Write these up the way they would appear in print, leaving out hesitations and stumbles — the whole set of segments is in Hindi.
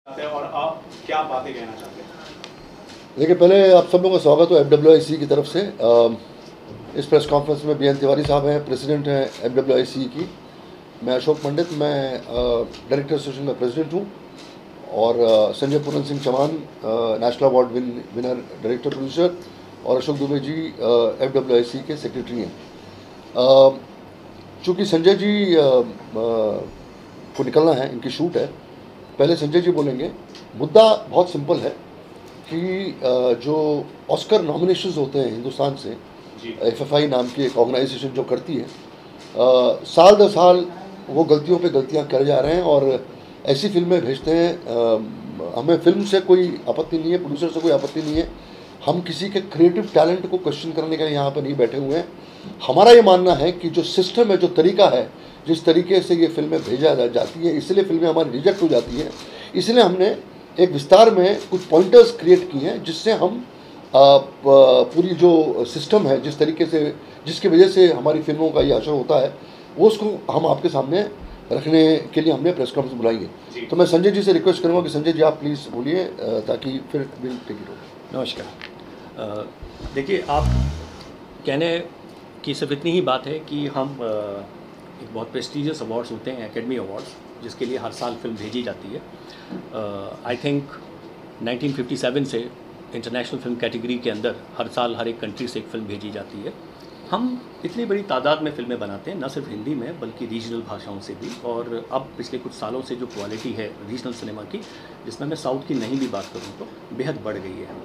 और आप क्या बातें कहना चाहते हैं? देखिए, पहले आप सब लोगों का स्वागत हो FWIC की तरफ से। इस प्रेस कॉन्फ्रेंस में BN तिवारी साहब हैं, प्रेसिडेंट हैं FWIC की। मैं अशोक पंडित, मैं डायरेक्टर एसोसिएशन का प्रेसिडेंट हूँ। और Sanjay Puran Singh Chauhan national award winner director producer, और अशोक दुबे जी FWIC के सेक्रेटरी हैं। चूँकि संजय जी को निकलना है, इनकी शूट है, पहले संजय जी बोलेंगे। मुद्दा बहुत सिंपल है कि जो ऑस्कर नॉमिनेशंस होते हैं हिंदुस्तान से, FFI नाम की एक ऑर्गेनाइजेशन जो करती है, साल दर साल वो गलतियों पे गलतियां कर जा रहे हैं और ऐसी फिल्में भेजते हैं। हमें फिल्म से कोई आपत्ति नहीं है, प्रोड्यूसर से कोई आपत्ति नहीं है। हम किसी के क्रिएटिव टैलेंट को क्वेश्चन करने के लिए यहाँ पर नहीं बैठे हुए हैं। हमारा ये मानना है कि जो सिस्टम है, जो तरीका है, जिस तरीके से ये फिल्में भेजा जाती है, इसलिए फिल्में हमारी रिजेक्ट हो जाती है। इसलिए हमने एक विस्तार में कुछ पॉइंटर्स क्रिएट किए हैं, जिससे हम पूरी जो सिस्टम है, जिस तरीके से, जिसकी वजह से हमारी फिल्मों का ये असर होता है, वो उसको हम आपके सामने रखने के लिए हमने प्रेस कॉन्फ्रेंस बुलाई है। तो मैं संजय जी से रिक्वेस्ट करूँगा कि संजय जी आप प्लीज़ बोलिए, ताकि फिर विल टेक इट ओवर। नमस्कार। देखिए, आप कहने की सिर्फ इतनी ही बात है कि हम एक बहुत प्रेस्टीजियस अवार्ड्स होते हैं, एकेडमी अवार्ड्स, जिसके लिए हर साल फिल्म भेजी जाती है। आई थिंक 1957 से इंटरनेशनल फिल्म कैटेगरी के अंदर हर साल हर एक कंट्री से एक फ़िल्म भेजी जाती है। हम इतनी बड़ी तादाद में फ़िल्में बनाते हैं, न सिर्फ हिंदी में बल्कि रीजनल भाषाओं से भी। और अब पिछले कुछ सालों से जो क्वालिटी है रीजनल सिनेमा की, जिसमें मैं साउथ की नहीं भी बात करूँ तो बेहद बढ़ गई है।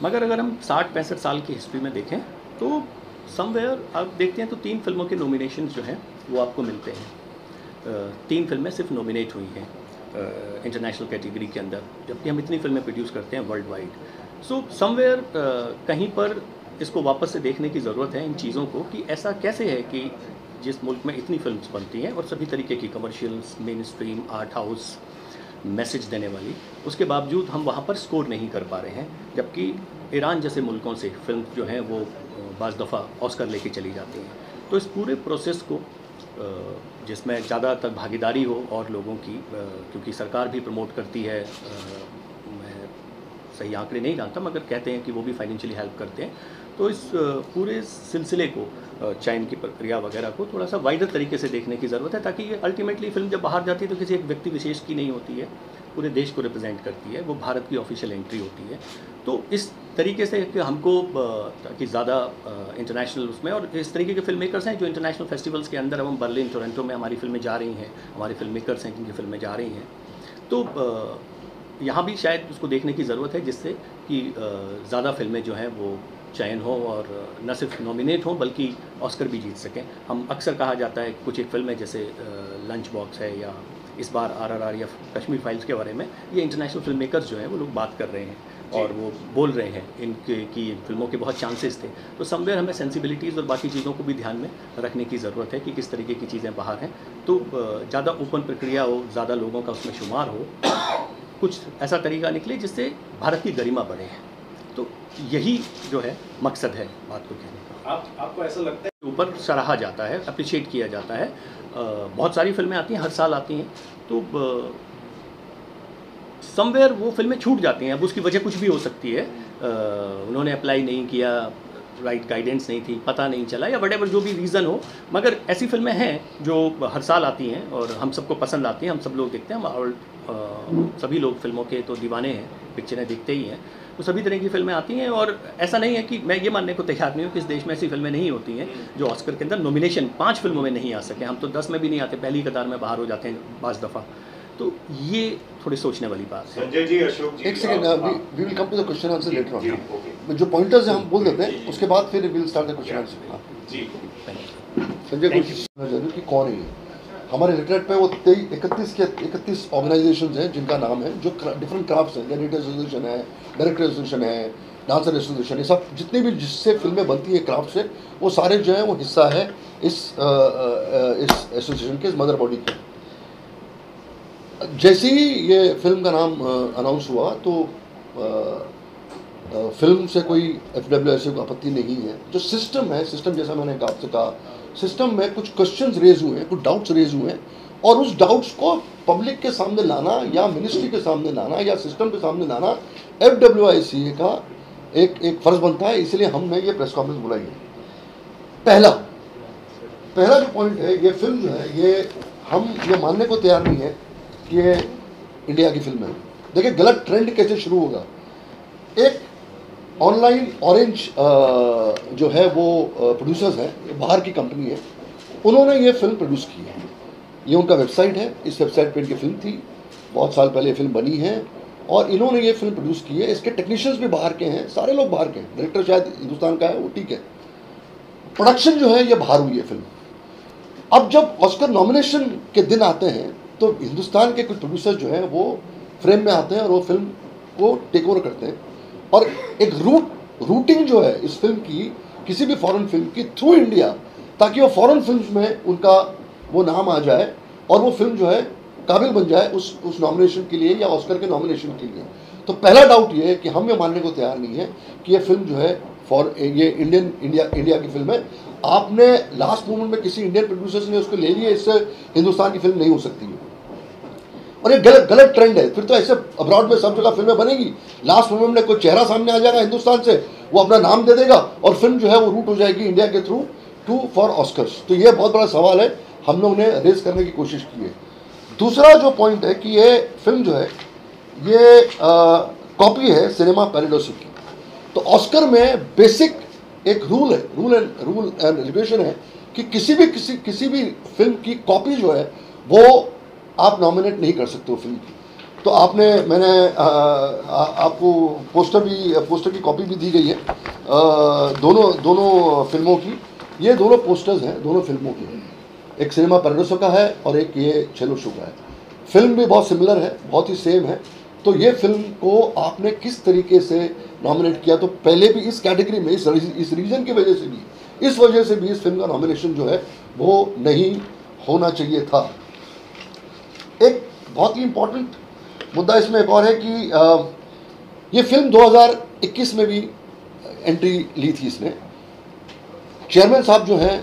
मगर अगर हम 60-65 साल की हिस्ट्री में देखें तो समवेयर आप देखते हैं तो 3 फिल्मों के नॉमिनेशन जो हैं वो आपको मिलते हैं। 3 फिल्में सिर्फ नॉमिनेट हुई हैं इंटरनेशनल कैटेगरी के अंदर, जबकि हम इतनी फिल्में प्रोड्यूस करते हैं वर्ल्ड वाइड। सो समवेयर कहीं पर इसको वापस से देखने की ज़रूरत है इन चीज़ों को, कि ऐसा कैसे है कि जिस मुल्क में इतनी फिल्म्स बनती हैं और सभी तरीके की commercials, main stream, art house, message देने वाली, उसके बावजूद हम वहाँ पर स्कोर नहीं कर पा रहे हैं। जबकि ईरान जैसे मुल्कों से फिल्म जो हैं वो बाज़ दफ़ा ऑस्कर लेके चली जाती हैं। तो इस पूरे प्रोसेस को जिसमें ज़्यादातर भागीदारी हो और लोगों की, क्योंकि सरकार भी प्रमोट करती है, मैं सही आंकड़े नहीं जानता मगर कहते हैं कि वो भी फाइनेंशियली हेल्प करते हैं। तो इस पूरे सिलसिले को, चयन की प्रक्रिया वगैरह को थोड़ा सा वाइडर तरीके से देखने की ज़रूरत है, ताकि ये अल्टीमेटली फिल्म जब बाहर जाती है तो किसी एक व्यक्ति विशेष की नहीं होती है, पूरे देश को रिप्रेजेंट करती है, वो भारत की ऑफिशियल एंट्री होती है। तो इस तरीके से कि हमको ताकि ज़्यादा इंटरनेशनल उसमें, और इस तरीके के फिल्म मेकर्स हैं जो इंटरनेशनल फेस्टिवल्स के अंदर, हम बर्लिन, टोरंटो में हमारी फिल्में जा रही हैं, हमारे फिल्म मेकर्स हैं जिनकी फिल्में जा रही हैं। तो यहाँ भी शायद उसको देखने की ज़रूरत है, जिससे कि ज़्यादा फिल्में जो हैं वो चयन हो और न सिर्फ नॉमिनेट हों बल्कि ऑस्कर भी जीत सकें। हम अक्सर कहा जाता है कुछ एक फिल्में जैसे लंच बॉक्स है, या इस बार RRR या कश्मीर फाइल्स के बारे में, ये इंटरनेशनल फिल्म मेकर्स जो हैं वो लोग बात कर रहे हैं और वो बोल रहे हैं इनके कि इन फिल्मों के बहुत चांसेस थे। तो समवेयर हमें सेंसिबिलिटीज़ और बाकी चीज़ों को भी ध्यान में रखने की ज़रूरत है कि किस तरीके की चीज़ें बाहर हैं। तो ज़्यादा ओपन प्रक्रिया हो, ज़्यादा लोगों का उसमें शुमार हो, कुछ ऐसा तरीका निकले जिससे भारत की गरिमा बढ़े। तो यही जो है मकसद है बात को कहने का। आपको ऐसा लगता है ऊपर सराहा जाता है, अप्रिशिएट किया जाता है। बहुत सारी फिल्में आती हैं, हर साल आती हैं, तो समवेयर वो फिल्में छूट जाती हैं। अब उसकी वजह कुछ भी हो सकती है, उन्होंने अप्लाई नहीं किया, राइट गाइडेंस नहीं थी, पता नहीं चला, या वटेवर जो भी रीज़न हो, मगर ऐसी फिल्में हैं जो हर साल आती हैं और हम सबको पसंद आती हैं, हम सब लोग देखते हैं। और सभी लोग फिल्मों के तो दीवाने हैं, पिक्चरें देखते ही हैं। तो सभी तरह की फिल्में आती हैं, और ऐसा नहीं है कि मैं ये मानने को तैयार नहीं हूँ कि इस देश में ऐसी फिल्में नहीं होती हैं जो ऑस्कर के अंदर नॉमिनेशन 5 फिल्मों में नहीं आ सके। हम तो 10 में भी नहीं आते, पहली कतार में बाहर हो जाते हैं बाज़ दफ़ा। तो ये थोड़ी सोचने वाली बात है। संजय जी, अशोक जी, एक second, we will come to the question answer later on. जो पॉइंटर्स हैं हम बोल देते हैं, उसके बाद फिर will start the question answer. जी संजय को कि कौन है ये? हमारे लेटरेट पे वो 31 ऑर्गेनाइजेशंस हैं जिनका नाम है, जो डिफरेंट क्राफ्ट्स हैं, एडिटर एसोसिएशन है, डायरेक्टर एसोसिएशन है, डांसर एसोसिएशन, ये सब जितने भी जिससे फिल्में बनती है क्राफ्ट से, वो सारे जो हैं वो हिस्सा है इस एसोसिएशन के, इस मदर बॉडी के। जैसे ही ये फिल्म का नाम अनाउंस हुआ तो फिल्म से कोई FWIC को आपत्ति नहीं है। जो सिस्टम है, सिस्टम जैसा मैंने आपसे कहा, सिस्टम में कुछ क्वेश्चंस रेज हुए हैं, कुछ डाउट्स रेज हुए हैं, और उस डाउट्स को पब्लिक के सामने लाना या मिनिस्ट्री के सामने लाना या सिस्टम के सामने लाना FWICA का एक फ़र्ज़ बनता है। इसलिए हमने ये प्रेस कॉन्फ्रेंस बुलाई है। पहला जो पॉइंट है, ये फिल्म जो है ये हम ये मानने को तैयार नहीं है कि ये इंडिया की फिल्म है। देखिए गलत ट्रेंड कैसे शुरू होगा। एक ऑनलाइन ऑरेंज जो है वो प्रोड्यूसर्स हैं, बाहर की कंपनी है, उन्होंने ये फिल्म प्रोड्यूस की है। ये उनका वेबसाइट है, इस वेबसाइट पे इनकी फिल्म थी, बहुत साल पहले फिल्म बनी है और इन्होंने ये फिल्म प्रोड्यूस की है। इसके टेक्नीशियंस भी बाहर के हैं, सारे लोग बाहर के हैं, डायरेक्टर शायद हिंदुस्तान का है, वो ठीक है। प्रोडक्शन जो है ये बाहर हुई है फिल्म। अब जब ऑस्कर नॉमिनेशन के दिन आते हैं तो हिंदुस्तान के कुछ प्रोड्यूसर जो हैं वो फ्रेम में आते हैं और वो फिल्म को टेक ओवर करते हैं और एक रूटिंग जो है इस फिल्म की, किसी भी फॉरेन फिल्म की थ्रू इंडिया, ताकि वो फॉरेन फिल्म्स में उनका वो नाम आ जाए और वो फिल्म जो है काबिल बन जाए उस नॉमिनेशन के लिए या ऑस्कर के नॉमिनेशन के लिए। तो पहला डाउट ये है कि हम ये मानने को तैयार नहीं है कि ये फिल्म जो है ये इंडिया की फिल्म है। आपने लास्ट मोमेंट में किसी इंडियन प्रोड्यूसर्स ने उसको ले लिया, इससे हिंदुस्तान की फिल्म नहीं हो सकती है और ये गलत ट्रेंड है। फिर तो ऐसे अब्रॉड में सब जगह फिल्में बनेगी, लास्ट मोमेंट में कोई चेहरा सामने आ जाएगा हिंदुस्तान से, वो अपना नाम दे देगा और फिल्म जो है वो रूट हो जाएगी इंडिया के थ्रू फॉर ऑस्कर्स। तो ये बहुत बड़ा सवाल है, हम लोग ने रेज करने की कोशिश की है। दूसरा जो पॉइंट है कि ये फिल्म जो है ये कॉपी है सिनेमा पैराडाइस की। तो ऑस्कर में बेसिक एक रूल एंड रेगुलेशन है कि किसी भी फिल्म की कॉपी जो है वो आप नॉमिनेट नहीं कर सकते हो फिल्म की। तो मैंने आपको पोस्टर की कॉपी भी दी गई है दोनों फिल्मों की। ये दोनों पोस्टर्स हैं दोनों फिल्मों के, एक सिनेमा पैराडाइस का है और एक ये चलो शो का है। फिल्म भी बहुत सिमिलर है, बहुत ही सेम है। तो ये फिल्म को आपने किस तरीके से नॉमिनेट किया, तो पहले भी इस कैटेगरी में इस रीजन की वजह से भी इस फिल्म का नॉमिनेशन जो है वो नहीं होना चाहिए था। एक बहुत ही इम्पोर्टेंट मुद्दा इसमें एक और है कि ये फिल्म 2021 में भी एंट्री ली थी इसने। चेयरमैन साहब जो हैं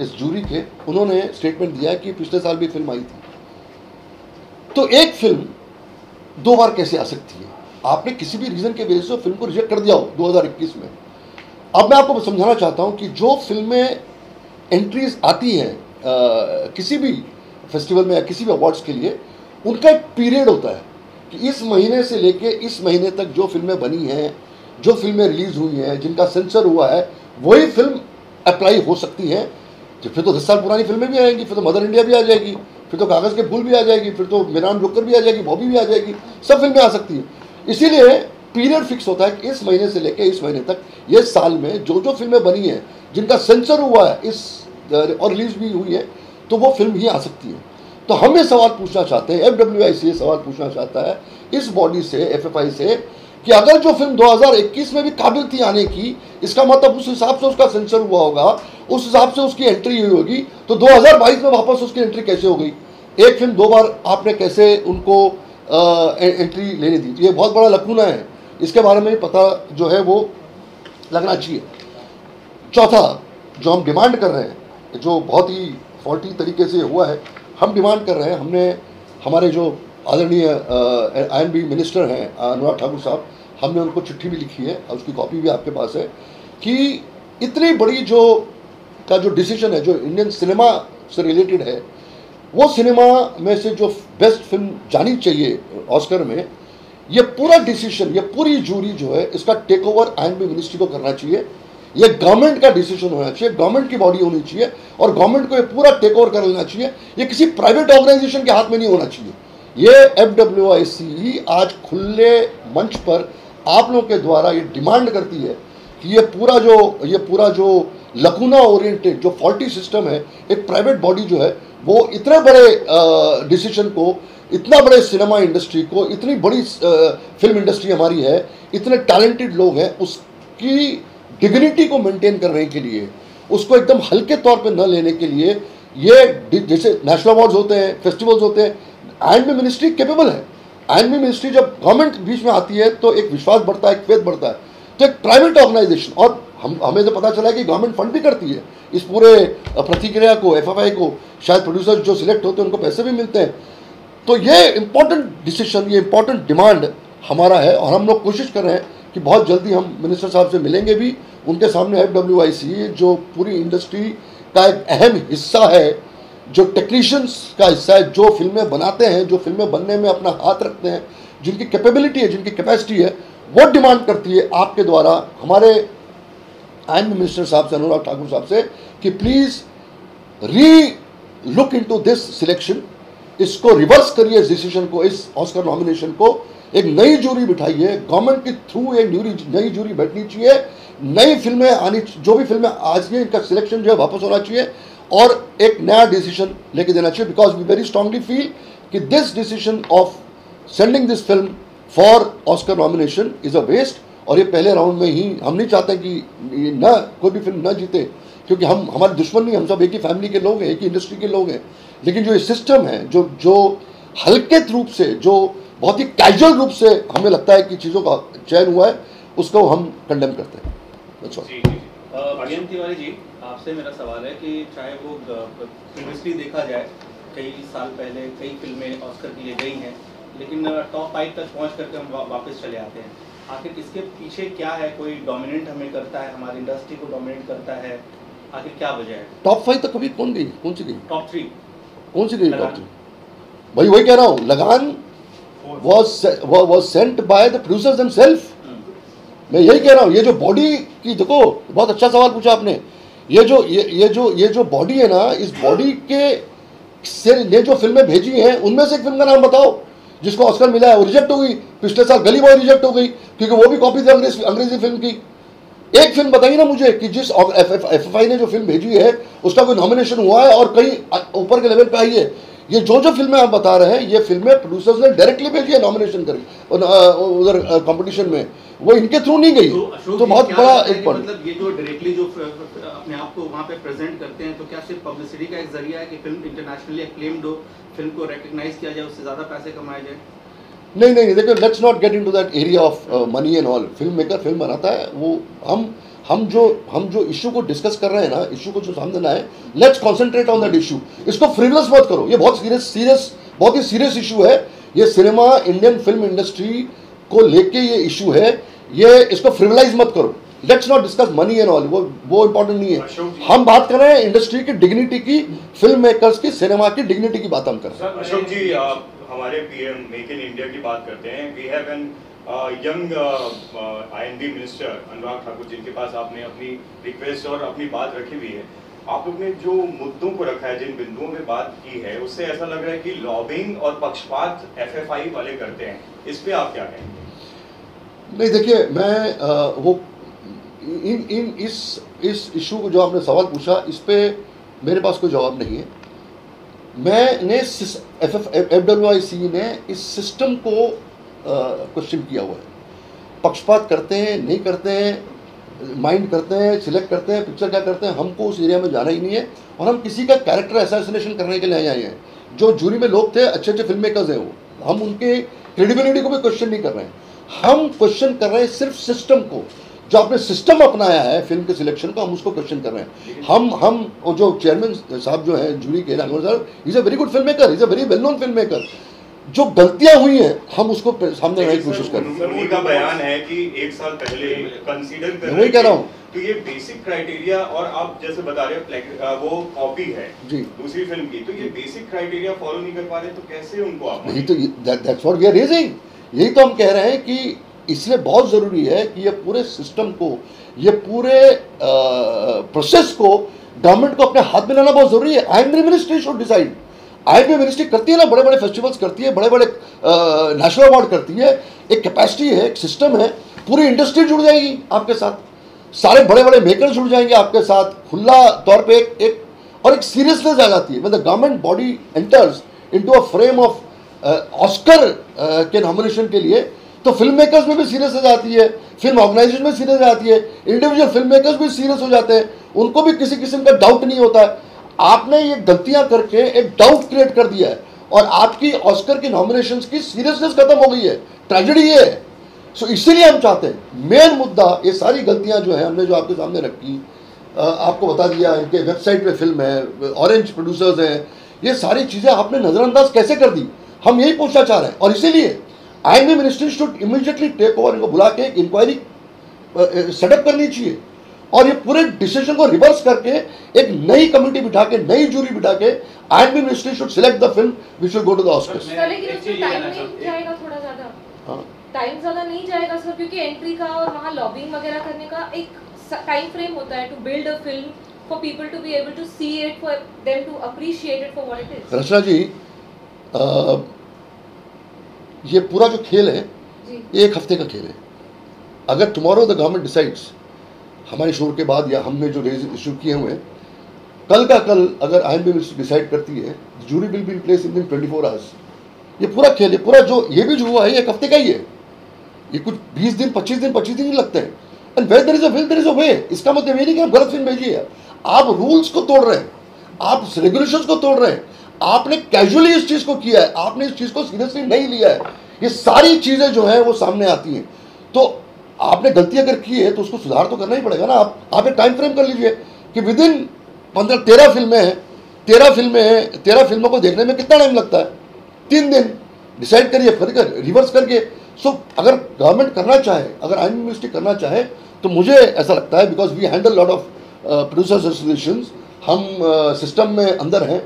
इस जूरी के, उन्होंने स्टेटमेंट दिया कि पिछले साल भी फिल्म आई थी। तो एक फिल्म 2 बार कैसे आ सकती है? आपने किसी भी रीज़न के वजह से फिल्म को रिजेक्ट कर दिया हो 2021 में। अब मैं आपको समझाना चाहता हूं कि जो फिल्में एंट्रीज आती हैं किसी भी फेस्टिवल में या किसी भी अवार्ड्स के लिए, उनका एक पीरियड होता है कि इस महीने से लेके इस महीने तक जो फिल्में बनी हैं, जो फिल्में रिलीज़ हुई हैं, जिनका सेंसर हुआ है, वही फिल्म अप्लाई हो सकती हैं। फिर तो 10 साल पुरानी फिल्में भी आएंगी, फिर तो मदर इंडिया भी आ जाएगी, फिर तो कागज़ के फूल भी आ जाएगी, फिर तो मेरान जोकर भी आ जाएगी, बॉबी भी आ जाएगी, सब फिल्में आ सकती हैं। इसीलिए पीरियड फिक्स होता है कि इस महीने से लेकर इस महीने तक ये साल में जो फिल्में बनी हैं, जिनका सेंसर हुआ है और रिलीज भी हुई है, तो वो फिल्म ही आ सकती है। तो हम ये सवाल पूछना चाहते हैं, FWICA सवाल पूछना चाहता है इस बॉडी से, FFI से, कि अगर जो फिल्म 2021 में भी काबिल थी आने की, इसका मतलब उस हिसाब से उसका सेंसर हुआ होगा, उस हिसाब से उसकी एंट्री हुई होगी, तो 2022 में वापस उसकी एंट्री कैसे हो गई? एक फिल्म 2 बार आपने कैसे उनको एंट्री लेने दी? तो ये बहुत बड़ा लकूना है, इसके बारे में पता जो है वो लगना चाहिए। चौथा जो हम डिमांड कर रहे हैं, जो बहुत ही फॉल्टी तरीके से हुआ है, हम डिमांड कर रहे हैं, हमने हमारे जो आदरणीय INB मिनिस्टर हैं अनुराग ठाकुर साहब, हमने उनको चिट्ठी भी लिखी है और उसकी कॉपी भी आपके पास है, कि इतनी बड़ी जो डिसीजन है जो इंडियन सिनेमा से रिलेटेड है, वो सिनेमा में से जो बेस्ट फिल्म जानी चाहिए ऑस्कर में, ये पूरा डिसीजन, ये पूरी जूरी जो है, इसका टेक ओवर INB मिनिस्ट्री को करना चाहिए। ये गवर्नमेंट का डिसीजन होना चाहिए, गवर्नमेंट की बॉडी होनी चाहिए और गवर्नमेंट को ये पूरा टेक ओवर कर लेना चाहिए। ये किसी प्राइवेट ऑर्गेनाइजेशन के हाथ में नहीं होना चाहिए। ये FWICA आज खुले मंच पर आप लोगों के द्वारा ये डिमांड करती है कि ये पूरा जो लकूना ओरिएंटेड जो फॉल्टी सिस्टम है, एक प्राइवेट बॉडी जो है वो इतने बड़े डिसीजन को, इतना बड़े सिनेमा इंडस्ट्री को, इतनी बड़ी फिल्म इंडस्ट्री हमारी है, इतने टैलेंटेड लोग हैं, उसकी डिग्निटी को मेंटेन करने के लिए, उसको एकदम हल्के तौर पे न लेने के लिए, ये जैसे नेशनल अवार्ड्स होते हैं, फेस्टिवल्स होते हैं, INB मिनिस्ट्री कैपेबल है। INB मिनिस्ट्री जब गवर्नमेंट बीच में आती है तो एक विश्वास बढ़ता है, एक फेथ बढ़ता है। तो एक प्राइवेट ऑर्गेनाइजेशन, और हमें तो पता चला कि गवर्नमेंट फंड भी करती है इस पूरे प्रतिक्रिया को, एफएफआई को, शायद प्रोड्यूसर्स जो सिलेक्ट होते हैं उनको पैसे भी मिलते हैं। तो ये इम्पोर्टेंट डिसीजन, ये इम्पोर्टेंट डिमांड हमारा है और हम लोग कोशिश कर रहे हैं कि बहुत जल्दी हम मिनिस्टर साहब से मिलेंगे भी। उनके सामने FWIC जो पूरी इंडस्ट्री का एक अहम हिस्सा है, जो टेक्नीशियंस का हिस्सा है, जो फिल्में बनाते हैं, जो फिल्में बनने में अपना हाथ रखते हैं, जिनकी कैपेबिलिटी है, जिनकी कैपेसिटी है, वो डिमांड करती है आपके द्वारा हमारे आइन मिनिस्टर साहब से, अनुराग ठाकुर साहब से, कि प्लीज़ री लुक इनटू दिस सिलेक्शन, इसको रिवर्स करिए, इस डिसीजन को, इस ऑस्कर नॉमिनेशन को, एक नई जूरी बिठाइए, गवर्नमेंट के थ्रू एक नई जूरी बैठनी चाहिए, नई फिल्में आनी, जो भी फिल्में आज ये इनका सिलेक्शन जो है वापस होना चाहिए और एक नया डिसीजन लेके देना चाहिए। Because we very strongly feel कि this decision of sending this film for Oscar nomination is a waste. और ये पहले राउंड में ही हम नहीं चाहते कि ये ना कोई भी फिल्म ना जीते, क्योंकि हम हमारे दुश्मन नहीं, हम सब एक ही फैमिली के लोग हैं, एक ही इंडस्ट्री के लोग हैं। लेकिन जो ये सिस्टम है, जो हल्के रूप से, जो बहुत ही कैजुअल रूप से हमें लगता है कि चीज़ों का चयन हुआ है, उसको हम कंडेम करते हैं। अभियंत तिवारी जी, आपसे मेरा सवाल है कि चाहे वो प्रीवियसली देखा जाए, कई साल पहले कई फिल्में ऑस्कर के लिए गई हैं, लेकिन टॉप 5 तक पहुंच करके हम वापस चले आते हैं। आखिर इसके पीछे क्या है? कोई डोमिनेंट हमें करता है, हमारी इंडस्ट्री को डोमिनेट करता है, आखिर क्या वजह है? टॉप 5 तक कभी कौन गई? कौन सी गई? टॉप 3 कौन सी गई? टॉप 3 भाई वही कह रहा हूँ, लगान was sent by the producers themselves। मैं यही कह रहा हूँ, ये जो बॉडी की, देखो बहुत अच्छा सवाल पूछा आपने, ये जो बॉडी है ना, इस बॉडी के से ये जो फिल्में भेजी हैं, उनमें से एक फिल्म का नाम बताओ जिसको ऑस्कर मिला है। वो रिजेक्ट हो गई, पिछले साल गली बॉय रिजेक्ट हो गई, क्योंकि वो भी कॉपी थी अंग्रेजी फिल्म की। एक फिल्म बताइए ना मुझे कि जिस FFI ने जो फिल्म भेजी है उसका कोई नॉमिनेशन हुआ है और कहीं ऊपर के लेवल पे आई है। ये जो फिल्में आप बता रहे हैं, ये फिल्में प्रोड्यूसर्स ने डायरेक्टली भेजी है नॉमिनेशन करके उधर कंपटीशन में, वो इनके थ्रू नहीं गई। तो बहुत बड़ा एक पॉइंट, मतलब ये जो डायरेक्टली जो अपने आप को वहाँ पे प्रेजेंट करते हैं, तो क्या सिर्फ पब्लिसिटी का एक जरिया है कि फिल्म इंटरनेशनली एक्लेम्ड हो, फिल्म को रिकॉग्नाइज किया जाए, उससे ज़्यादा पैसे कमाए जाए? नहीं, देखो, let's not get into that area of money and all. Film maker film बनाता है, वो हम जो इशू को डिस्कस कर रहे हैं ना, इशू को जो सामने लाए, let's concentrate on that issue. इसको फ्रिवलेस मत करो, ये बहुत बहुत ही सीरियस इशू है। ये सिनेमा, इंडियन फिल्म इंडस्ट्री को लेके ये इशू है, ये इसको फ्रिवलाइज मत करो। Let's not discuss money and all, वो इंपॉर्टेंट नहीं है। हम बात कर रहे हैं इंडस्ट्री की डिग्निटी की, फिल्म मेकर्स की, सिनेमा की डिग्निटी की बात हम कर रहे हैं। अशोक जी, हमारे PM मेक इन इंडिया की बात करते हैं। We have an young IND minister Anurag Thakur, जिनके पास आपने अपनी रिक्वेस्ट और अपनी बात रखी हुई है। आप लोग ने जो मुद्दों को रखा है, जिन बिंदुओं में बात की है, उससे ऐसा लग रहा है कि लॉबिंग और पक्षपात FFI वाले करते हैं। इस पे आप क्या कहेंगे? नहीं, देखिए, मैं वो इस इशू को जो आपने सवाल पूछा, इस पे मेरे पास कोई जवाब नहीं है। मैंने FWIC ने इस सिस्टम को क्वेश्चन किया हुआ है। पक्षपात करते हैं, नहीं करते हैं, माइंड करते हैं, सिलेक्ट करते हैं, पिक्चर क्या करते हैं, हमको उस एरिया में जाना ही नहीं है। और हम किसी का कैरेक्टर असैसिनेशन करने के लिए आए हैं। जो जूरी में लोग थे, अच्छे फिल्म मेकर्स हैं, वो, हम उनके क्रेडिबिलिटी को भी क्वेश्चन नहीं कर रहे हैं। हम क्वेश्चन कर रहे हैं सिर्फ सिस्टम को, जो आपने सिस्टम अपनाया है फिल्म के सिलेक्शन को, हम उसको क्वेश्चन कर रहे हैं। हम और जो चेयरमैन साहब जो हैं जूरी के, राघवन साहब, is a very good film maker, is a very well known film maker. जो गलतियां हुई हैं, हम उसको सामने लाने की कोशिश कर रहे हैं। उन्हीं का बयान है कि 1 साल पहले कंसीडर कर वही कह रहा हूँ। तो ये बेसिक क्राइटेरिया, और आप जैसे बता रहे हो वो कॉपी है जी दूसरी फिल्म की, तो ये बेसिक क्राइटेरिया फॉलो नहीं कर पा रहे, तो कैसे उनको आप? यही तो, that's what we are raising. यही तो हम कह रहे हैं कि इसलिए बहुत ज़रूरी है कि ये पूरे सिस्टम को, ये पूरे प्रोसेस को गवर्नमेंट को अपने हाथ में लाना बहुत ज़रूरी है। IND ministry should decide. IND ministry करती है ना, बड़े बड़े फेस्टिवल्स करती है, बड़े बड़े नेशनल अवार्ड करती है, एक कैपेसिटी है, एक सिस्टम है। पूरी इंडस्ट्री जुड़ जाएगी आपके साथ, सारे बड़े बड़े मेकर्स जुड़ जाएंगे आपके साथ, खुला तौर पे एक सीरियसनेस आ जाती है। मतलब government body enters into a frame of Oscar के नॉमिनेशन के लिए, तो फिल्म मेकर्स में भी सीरियसनेस आती है, फिल्म ऑर्गेनाइजेशन में सीरियस आती है, इंडिविजुअल फिल्म मेकर्स भी सीरियस हो जाते हैं, उनको भी किसी किस्म का डाउट नहीं होता है। आपने ये गलतियां करके एक डाउट क्रिएट कर दिया है और आपकी ऑस्कर की नॉमिनेशंस की सीरियसनेस खत्म हो गई है। ट्रेजेडी ये है, सो इसीलिए हम चाहते हैं, मेन मुद्दा ये सारी गलतियां जो है हमने जो आपके सामने रखी, आपको बता दिया, इनके वेबसाइट पे फिल्म है, ऑरेंज प्रोड्यूसर्स हैं, ये सारी चीज़ें आपने नज़रअंदाज कैसे कर दी, हम यही पूछना चाह रहे हैं। और इसीलिए I and B ministry should immediately take over, इनको बुला के एक इंक्वायरी सेटअप करनी चाहिए और ये पूरे डिसीजन को रिवर्स करके एक नई कमेटी बिठा के, नई जूरी बिठा के I and B ministry should select the film which will go to the Oscars. लेकिन उसमें टाइम नहीं जाएगा थोड़ा ज़्यादा, टाइम ज़्यादा नहीं जाएगा सर, क्योंकि एंट्री का और वहाँ लॉबिंग वगैरह करने का एक टाइम फ्रेम होता है to build a film for people to be able to see it, for them to appreciate it for what it is. Rachna ji, ये पूरा जो खेल है ये एक हफ्ते का खेल है। अगर टुमारो द गवर्नमेंट डिसाइड्स, हमारे शोर के बाद या हमने जो रेज इशू किए हुए हैं, कल का कल अगर आईएनबी डिसाइड करती है, jury will be in place in 24 hours. ये पूरा खेल, ये पूरा जो ये भी जो हुआ है ये एक हफ्ते का ही है, ये कुछ 20 दिन 25 दिन ही लगते हैं। And where there is a will there is a way. इसका मतलब ये नहीं कि आप गलत फिल्म भेजिए, आप रूल्स को तोड़ रहे हैं, आप रेगुलेशंस को तोड़ रहे हैं, आपने कैजुअली इस चीज़ को किया है, आपने इस चीज़ को सीरियसली नहीं लिया है। ये सारी चीज़ें जो है वो सामने आती हैं। तो आपने गलती अगर की है तो उसको सुधार तो करना ही पड़ेगा ना। आप एक टाइम फ्रेम कर लीजिए कि विद इन 13 फिल्में हैं, 13 फिल्मों को देखने में कितना टाइम लगता है, 3 दिन डिसाइड करिए, फिर रिवर्स करके। सो अगर गवर्नमेंट करना चाहे, अगर आईएनबी मिनिस्ट्री करना चाहे, तो मुझे ऐसा लगता है, because we handle lot of producers associations, हम सिस्टम में अंदर हैं,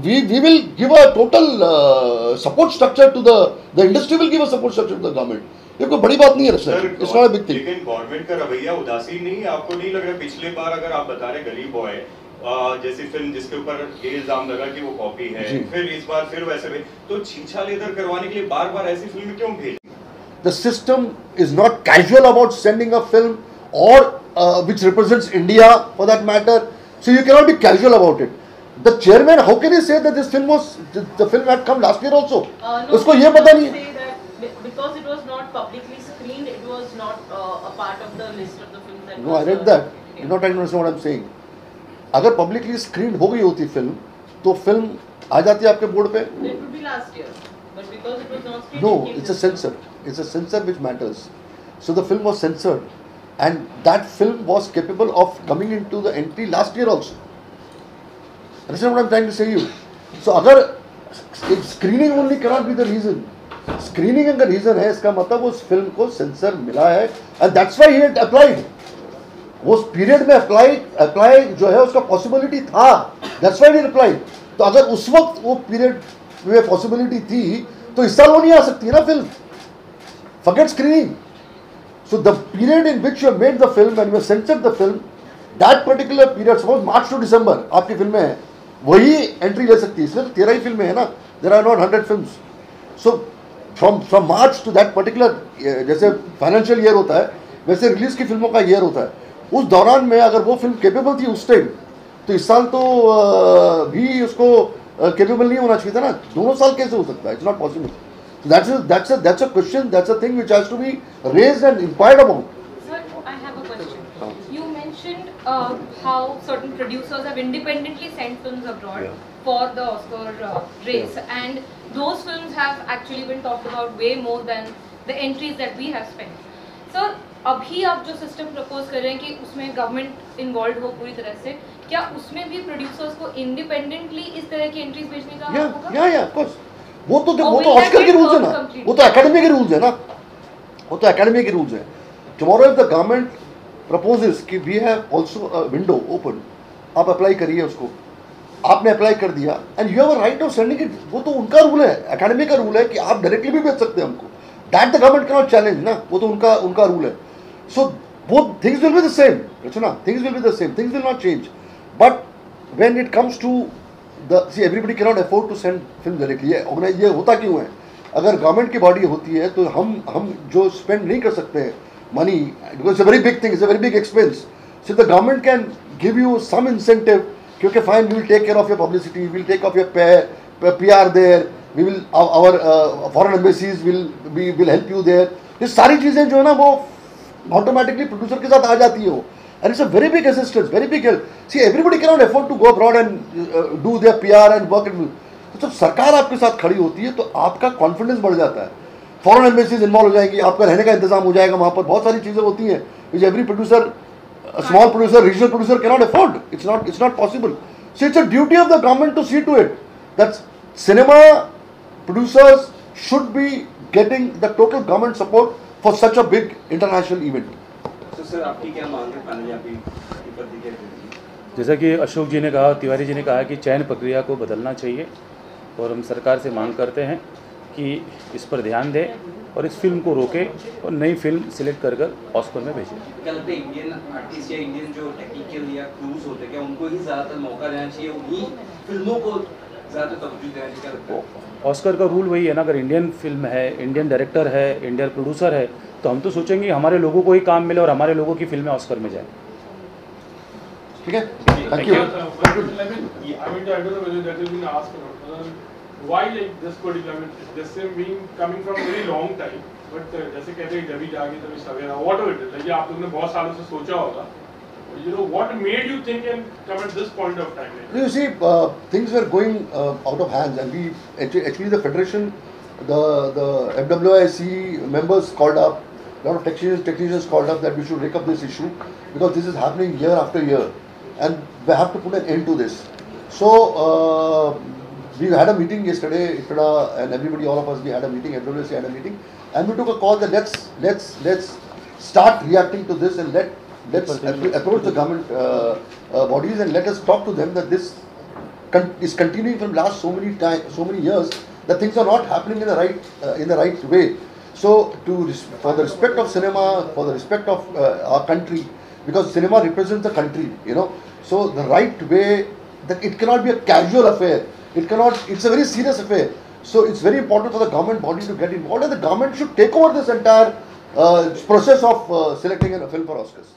we will give a total support structure to the industry will give a support structure to the government। ये कोई बड़ी बात नहीं है sir, it's not a big thing. लेकिन गवर्नमेंट का रवैया उदासीन नहीं है, आपको नहीं लग रहा? पिछले बार अगर आप बता रहे गली बॉय जैसी फिल्म जिसके ऊपर ये इल्जाम लगा कि वो कॉपी है, फिर इस बार फिर वैसे भी, तो छीछा लेदर करवाने के लिए बार-बार ऐसी फिल्में क्यों भेज? The system is not casual about sending a film or which represents India for that matter, so you cannot be casual about it। The chairman, how can he say that this film was, the film had come last year also? उसको ये पता नहीं है। Because it was not publicly screened, it was not a part of the list of the films that. No, I read that. You're not trying to understand what I'm saying. अगर publicly screened हो गई होती फिल्म, तो फिल्म आ जाती है आपके बोर्ड पे? It would be last year, but because it was not screened. No, it's a censor. It's a censor which matters. So the film was censored, and that film was capable of coming into the entry last year also. Understand what I'm trying to say you? So अगर screening only cannot be the reason. Screening अगर रीजन है, इसका मतलब उस फिल्म को सेंसर मिला है, and that's why he had applied. वो उस पीरियड में अप्लाई जो है उसका पॉसिबिलिटी था, दैट्स व्हाई ही अप्लाइड। तो अगर उस वक्त वो पीरियड में पॉसिबिलिटी थी तो इस साल वो नहीं आ सकती है ना film. Forget screening. So the period in which you have made the film and you have censored the film, that particular period, suppose March to December आपकी फिल्में हैं, वही एंट्री ले सकती है। इसमें 13 ही फिल्में हैं ना, there are not 100 films. So from March to that particular, जैसे फाइनेंशियल ईयर होता है वैसे रिलीज की फिल्मों का ईयर होता है, उस दौरान में अगर वो फिल्म कैपेबल थी उस टाइम, तो इस साल तो भी उसको कैपेबल नहीं होना चाहिए था ना। दोनों साल कैसे हो सकता है? It's not possible. That's a question, that's a thing which has to be raised and inquired about. Sir, I have a question. You mentioned how certain producers have independently sent films abroad for the Oscar race, and those films have actually been talked about way more than the entries that we have spent. Sir, अभी आप जो सिस्टम प्रपोज कर रहे हैं कि उसमें गवर्नमेंट इन्वॉल्व हो पूरी तरह से, क्या उसमें भी प्रोड्यूसर्स को इंडिपेंडेंटली इस तरह की एंट्रीज भेजने का हक होगा? या ऑफ कोर्स। वो तो ऑस्कर के रूल्स है ना, वो तो एकेडमी के रूल्स है ना, वो तो एकेडमी के रूल्स है। Tomorrow if the government proposes कि we have also a window open, आप अप्लाई करिए उसको, आपने अप्लाई कर दिया and you have a right of sending it, वो तो उनका रूल है, एकेडमी का रूल है कि आप डायरेक्टली भी भेज सकते हैं हमको, that the government can not challenge ना, वो तो उनका रूल है। So both things will be the same, Rachna, things will be the same, things will not change. But when it comes to the, see everybody can not afford to send film directly. Organise ये होता क्यों है? अगर गवर्नमेंट की बॉडी होती है तो हम जो स्पेंड नहीं कर सकते हैं money, because it's a very big thing, it's a very big expense, so the government can give you some incentive कि okay fine, we will take care of your publicity, we will take care of your PR there, we will our foreign embassies will help you there। ये सारी चीज़ें जो है ना वो ऑटोमेटिकली प्रोड्यूसर के साथ आ जाती है वो, and it's a very big assistance, very big help। See, everybody cannot afford to go abroad and do their PR and work and तो जब सरकार आपके साथ खड़ी होती है तो आपका कॉन्फिडेंस बढ़ जाता है। फॉरेन एम्बेसीज इन्वॉल्व हो जाएंगी, आपका रहने का इंतजाम हो जाएगा वहाँ पर, बहुत सारी चीज़ें होती हैं which every producer, small producer, regional producer cannot afford. It's not possible. So it's a duty of the government to see to it that cinema producers should be getting the total government support for such a big international event. तो सर आपकी क्या मांग है फाइनली आपकी प्रतिक्रिया दीजिए. जैसा कि अशोक जी ने कहा, तिवारी जी ने कहा कि चयन प्रक्रिया को बदलना चाहिए और हम सरकार से मांग करते हैं कि इस पर ध्यान दें और इस फिल्म को रोकें और नई फिल्म सिलेक्ट कर ऑस्कर में भेजें. क्या लगता है इंडियन आर्टिस्ट या इंडियन जो टेक्निकल या क्रूज होते हैं, क्या उनको ही ज़्यादातर मौका देना चाहिए, उन्हीं फिल्मों को ज़्यादा तवज्जो देना चाहिए? क्या लगता है? ऑस्कर का रूल वही है ना, अगर इंडियन फिल्म है, इंडियन डायरेक्टर है, इंडियन प्रोड्यूसर है, तो हम तो सोचेंगे हमारे लोगों को ही काम मिले और हमारे लोगों की फिल्में ऑस्कर में जाए. ठीक है, thank you. Why like this particular, this being coming from a very long time, but जैसे कहते हैं जब जागे तभी सवेरा, whatever it is, like आप लोगों ने बहुत सालों से सोचा होगा, you know, what made you think and come at this point of time? You see, things were going out of hands, and we actually the federation, the FWIC members called up, a lot of technicians called up that we should rake up this issue because this is happening year after year, and we have to put an end to this. So. We had a meeting yesterday, IFFDA and everybody, all of us, we had a meeting, FWC had a meeting, and we took a call that let's start reacting to this and let's approach the government bodies and let us talk to them that this is continuing from last so many years, that things are not happening in the right way. So for the respect of cinema, for the respect of our country, because cinema represents the country, you know, so the right way, that it cannot be a casual affair. It's a very serious affair. So it's very important for the government body to get involved, and the government should take over this entire process of selecting a film for Oscars.